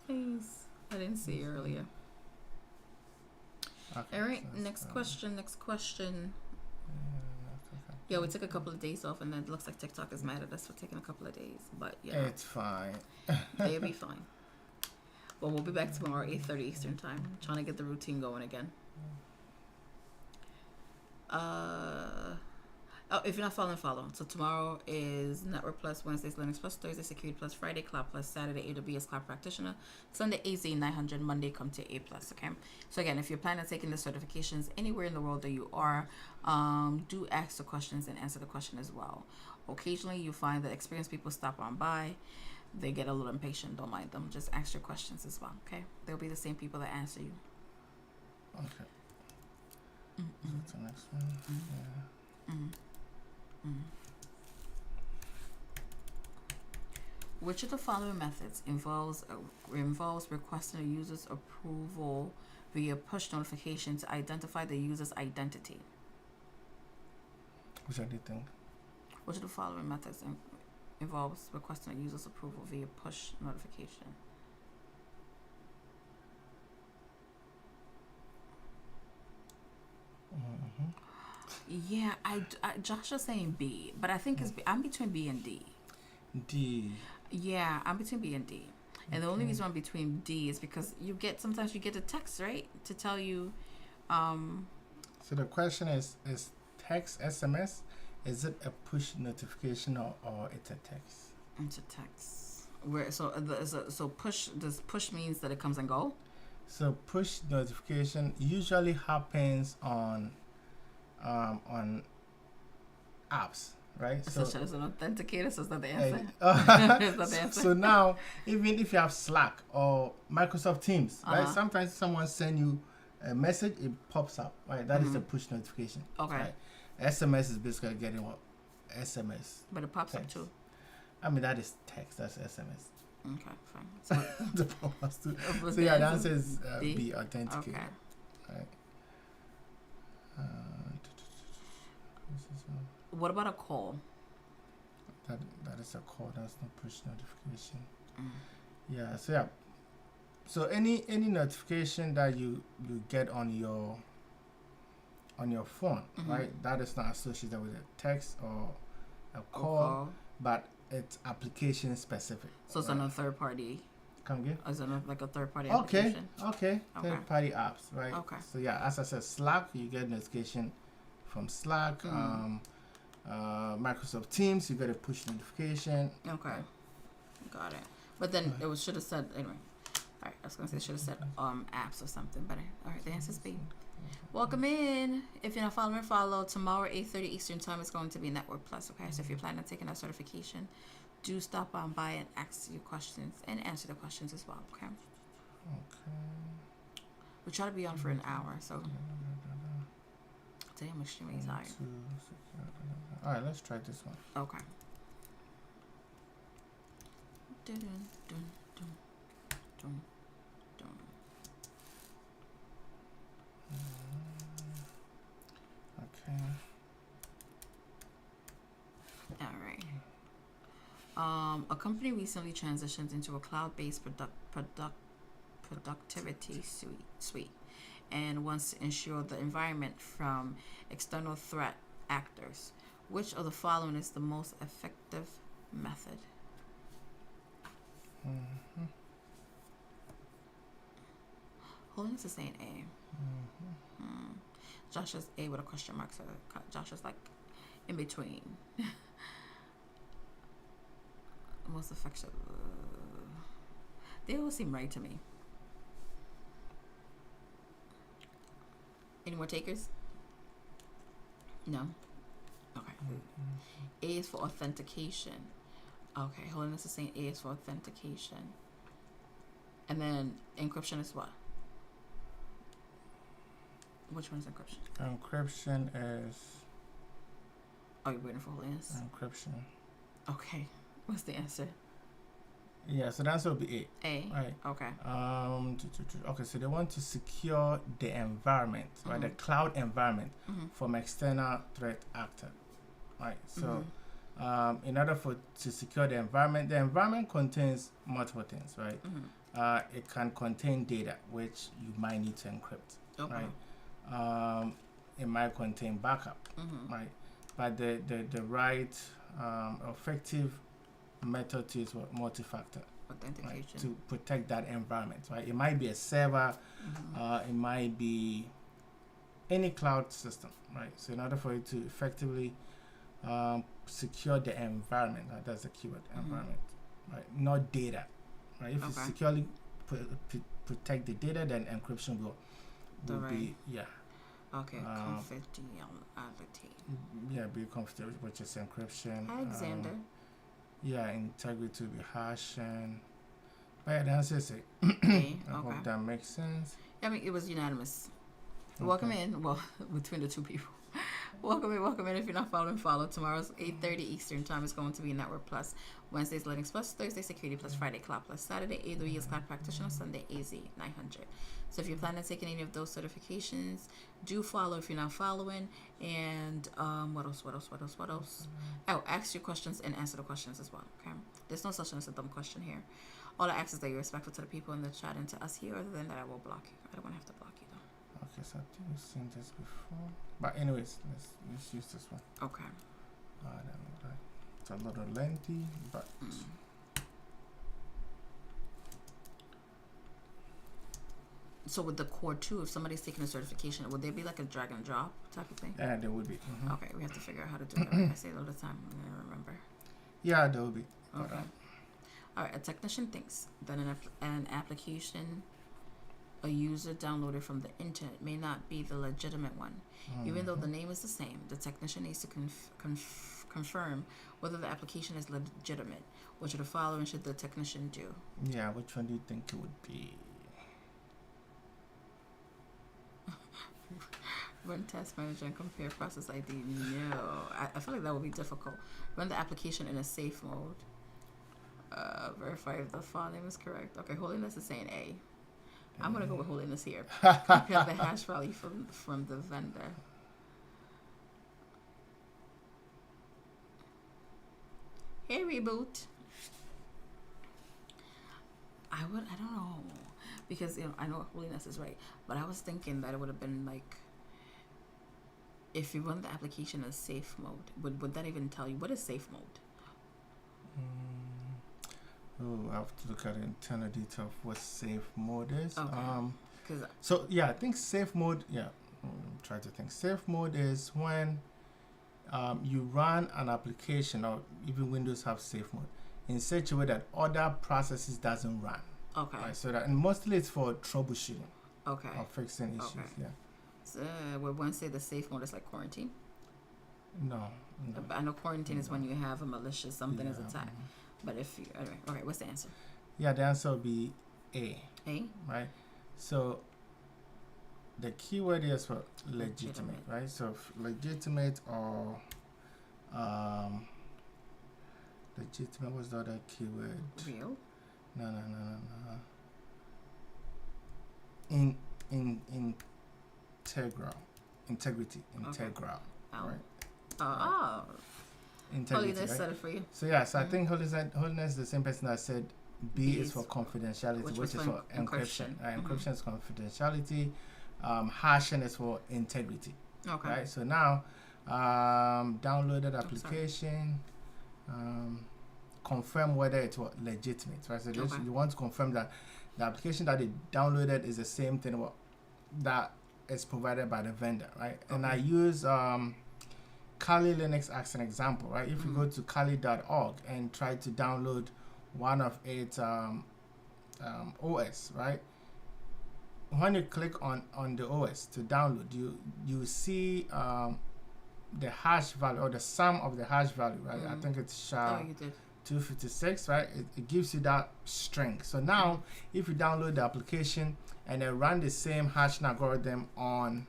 Thanks. I didn't see you earlier. Okay, All right. so Next question. Next question. Yeah, we took a couple of days off, and then it looks like TikTok is mad at us for taking a couple of days. But yeah, It's fine. they'll be fine. Well, we'll be back tomorrow, 8:30 Eastern time. Trying to get the routine going again. Oh, if you're not following, follow. So tomorrow is Network Plus, Wednesday's Linux Plus, Thursday Security Plus, Friday Cloud Plus, Saturday AWS Cloud Practitioner, Sunday AZ 900, Monday CompTIA A Plus. Okay. So again, if you're planning on taking the certifications anywhere in the world that you are, do ask the questions and answer the question as well. Occasionally, you find that experienced people stop on by. They get a little impatient. Don't mind them. Just ask your questions as well. Okay. They'll be the same people that answer you. Okay. Mm-mm. What's the next one? Yeah. Mm. Mm. Which of the following methods involves requesting a user's approval via push notification to identify the user's identity? Which I did think. Which of the following methods involves requesting a user's approval via push notification? Mm-hmm. Yeah, Josh is saying B, but I think it's B. I'm between B and D. D. Yeah, I'm between B and D. And the only reason I'm between D is because sometimes you get a text, right? To tell you, So the question is text SMS? Is it a push notification or it's a text? It's a text. So push, does push means that it comes and go? So push notification usually happens on apps, right? So as an authenticator, so is that the answer? Is that the answer? So now, even if you have Slack or Microsoft Teams, right? Uh-huh. Sometimes someone send you a message, it pops up, right? That is a push notification. Okay. Right? SMS is basically getting what? SMS. But it pops Text. up too. I mean, that is text. That's SMS. Okay, fine. So, The pop-ups too. was So yeah, the answer answer is B? B, authenticator. Okay. Right. This is What about a call? that is a call. That's not push notification. Mm. Yeah. So yeah. So any notification that you get on your phone, Mhm. right? That is not associated with a text or a Or call, but it's application specific. So it's on a third party. Come again? Is it like a third party Okay. application? Okay. Okay. Third party apps, right? Okay. So yeah, as I said, Slack, you get notification from Slack. Microsoft Teams, you get a push notification. Okay. Got it. But then it should have said anyway. All right, I was gonna say should have said apps or something, but all right, the answer's B. Welcome in. If you're not following, follow. Tomorrow, 8:30 Eastern time is going to be Network Plus. Okay, so if you're planning on taking that certification, do stop on by and ask your questions and answer the questions as well. Okay. Okay. We try to be on for an hour, so today I'm extremely tired. All right, let's try this one. Okay. Dun, dun, dun, dun, dun, dun. Okay. All right. A company recently transitioned into a cloud-based productivity suite and wants to ensure the environment from external threat actors. Which of the following is the most effective method? Mm-hmm. Holiness is saying A. Josh is A with a question mark, so Josh is like in between. Most affection. They all seem right to me. Any more takers? No? Okay. A is for authentication. Okay, holiness is saying A is for authentication. And then encryption is what? Which one is encryption? Encryption is... Oh, you're waiting for holiness? Encryption. Okay. What's the answer? Yeah, so the answer will be A. A? Right. Okay. Okay, so they want to secure the environment, right? The cloud environment from external threat actor, right? So in order to secure the environment contains multiple things, right? It can contain data, which you might need to encrypt, right? It might contain backup, right? But the right effective method to use multi-factor authentication, right, to protect that environment, right? It might be a server, it might be any cloud system, right? So in order for you to effectively secure the environment, right, that's the keyword, environment, right? Not data, right? If you securely protect the data, then encryption will be, yeah. Okay, confidentiality. Yeah, be comfortable with just encryption. Alexander. Yeah, integrity will be hashing. But yeah, the answer is A. I hope that makes sense. I mean, it was unanimous. Welcome in. Well, between the two people. Welcome in. If you're not following, follow. Tomorrow's 8:30 Eastern time is going to be Network Plus. Wednesday's Linux Plus. Thursday Security Plus. Friday Cloud Plus. Saturday AWS Cloud Practitioner. Sunday AZ 900. So if you're planning on taking any of those certifications, do follow if you're not following. And what else? Oh, ask your questions and answer the questions as well. Okay. There's no such thing as a dumb question here. All I ask is that you're respectful to the people in the chat and to us here. Other than that, I will block you. I don't want to have to block you though. Okay, so I think we've seen this before. But anyways, let's use this one. Okay. It's a little lengthy, but so with the core 2, if somebody's taking a certification, would there be like a drag and drop type of thing? Yeah, there would be. Okay, we have to figure out how to do that. I say it all the time. I'm going to remember. Yeah, there will be. Okay. All right, a technician thinks that an application a user downloaded from the internet may not be the legitimate one. Even though the name is the same, the technician needs to confirm whether the application is legitimate. What should the following should the technician do? Yeah, which one do you think it would be? Run test manager and compare process ID. No, I feel like that would be difficult. Run the application in a safe mode. Verify if the file name is correct. Okay, holiness is saying A. I'm gonna go with holiness here. Compare the hash value from the vendor. Hey, reboot. I don't know, because I know holiness is right, but I was thinking that it would have been like, if you run the application as safe mode, would that even tell you what is safe mode? I have to look at the internal detail of what safe mode is. Okay. So yeah, I think safe mode. Yeah, try to think. Safe mode is when you run an application, or even Windows have safe mode, in such a way that other processes doesn't run. Okay. Right, so that, and mostly it's for troubleshooting. Okay. Or fixing issues. Okay. Yeah. So would one say the safe mode is like quarantine? No. I know quarantine is when you have a malicious something is attacked. But if you anyway, okay, what's the answer? Yeah, the answer would be A. A. Right. So the keyword is for legitimate, right? So legitimate or legitimate was the other keyword? Real? No. Integrity. Integral. Oh. Right. Integrity, holiness right? said it for you. So yeah, so I think holiness is the same person that said B is for confidentiality, which is for encryption. Encryption is confidentiality. Hashing is for integrity. Okay. Right. So now, downloaded application. Confirm whether it's legitimate. Right. So you want to confirm that the application that they downloaded is the same thing that is provided by the vendor, right? Okay. And I use Kali Linux as an example, right? If you go to kali.org and try to download one of its OS, right? When you click on the OS to download, you see the hash value or the sum of the hash value, right? I think it's SHA-256, right? It gives you that string. So now, if you download the application and then run the same hashing algorithm on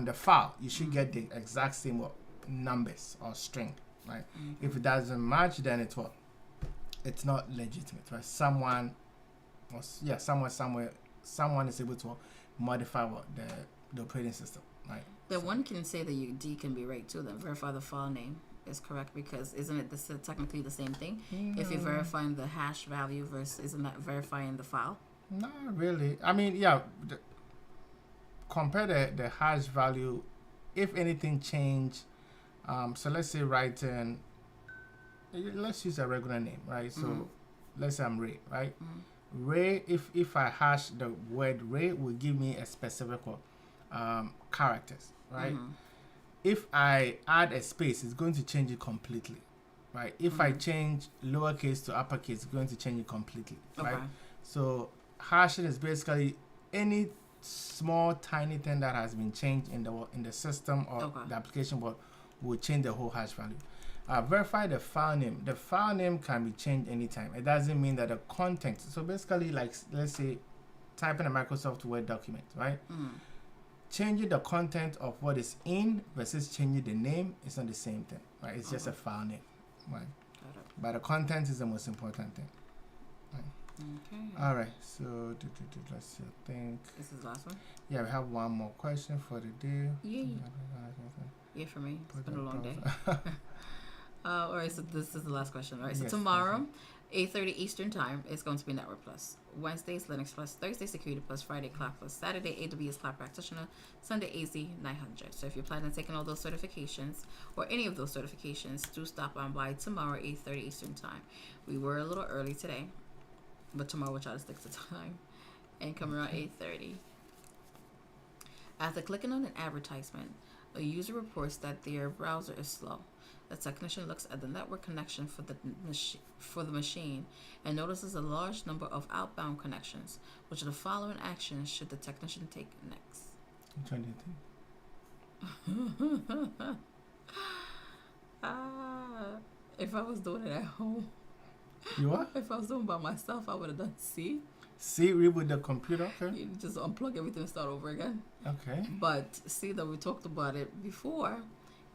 the file, you should get the exact same numbers or string, right? If it doesn't match, then it's not legitimate, right? Someone is able to modify the operating system, right? Then one can say that your D can be right too. Then verify the file name is correct, because isn't it technically the same thing? If you're verifying the hash value versus, isn't that verifying the file? Not really. I mean, compare the hash value. If anything change, so let's say let's use a regular name, right? So let's say I'm Ray, right? Ray, if I hash the word Ray, will give me a specific characters, right? If I add a space, it's going to change it completely, right? If I change lowercase to uppercase, it's going to change it completely, right? So hashing is basically any small tiny thing that has been changed in the system or the application will change the whole hash value. Verify the file name. The file name can be changed anytime. It doesn't mean that the content. So basically, like, let's say, type in a Microsoft Word document, right? Changing the content of what is in versus changing the name is not the same thing, right? It's just a file name, right? But the content is the most important thing, right? Okay. All right. So let's see. I think this is the last one. Yeah, we have one more question for the day. Yeah, for me. It's been a long day. All right, so this is the last question. All right, so tomorrow, 8:30 Eastern Time, is going to be Network Plus. Wednesdays, Linux Plus. Thursday, Security Plus. Friday, Cloud Plus. Saturday, AWS Cloud Practitioner. Sunday, AZ 900. So if you're planning on taking all those certifications, or any of those certifications, do stop on by tomorrow, 8:30 Eastern Time. We were a little early today, but tomorrow we'll try to stick to time and come around 8:30. After clicking on an advertisement, a user reports that their browser is slow. The technician looks at the network connection for the machine and notices a large number of outbound connections. Which of the following actions should the technician take next? Which one do you think? If I was doing it at home. You what? If I was doing it by myself, I would have done C. C, reboot the computer, okay. You just unplug everything and start over again. Okay. But see that we talked about it before.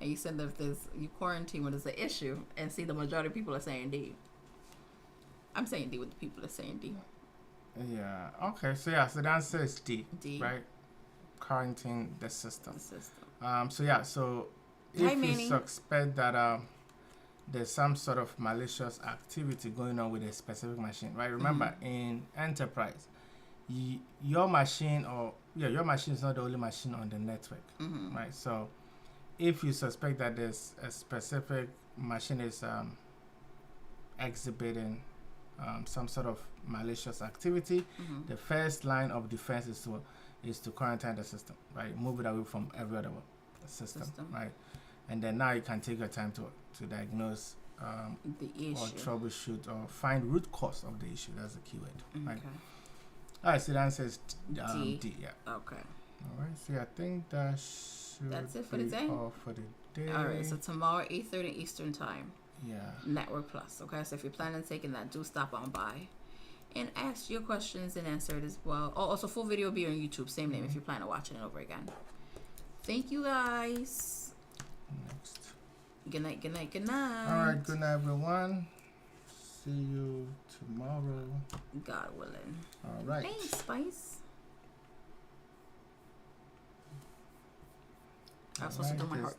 And you said that if you quarantine when there's an issue, and see the majority of people are saying D. I'm saying D with the people that are saying D. Yeah. Okay. So so the answer is D. D. Right. Quarantine the system. So if you suspect that there's some sort of malicious activity going on with a specific machine, right? Remember, in enterprise, your machine is not the only machine on the network, right? So if you suspect that there's a specific machine is exhibiting some sort of malicious activity, the first line of defense is to quarantine the system, right? Move it away from every other system, right? And then now you can take your time to diagnose the issue, or troubleshoot, or find root cause of the issue. That's the keyword, right? All right, so the answer is D. Yeah. Okay. All right. So I think that's it for the day. All for the day. All right. So tomorrow, 8:30 Eastern Time. Yeah. Network Plus. Okay. So if you're planning on taking that, do stop on by and ask your questions and answer it as well. Oh, also full video will be on YouTube. Same name if you plan on watching it over again. Thank you guys. Next. Good night, good night, good night. All right, good night, everyone. See you tomorrow. God willing. All right. Thanks, Spice. I was supposed to do my heart.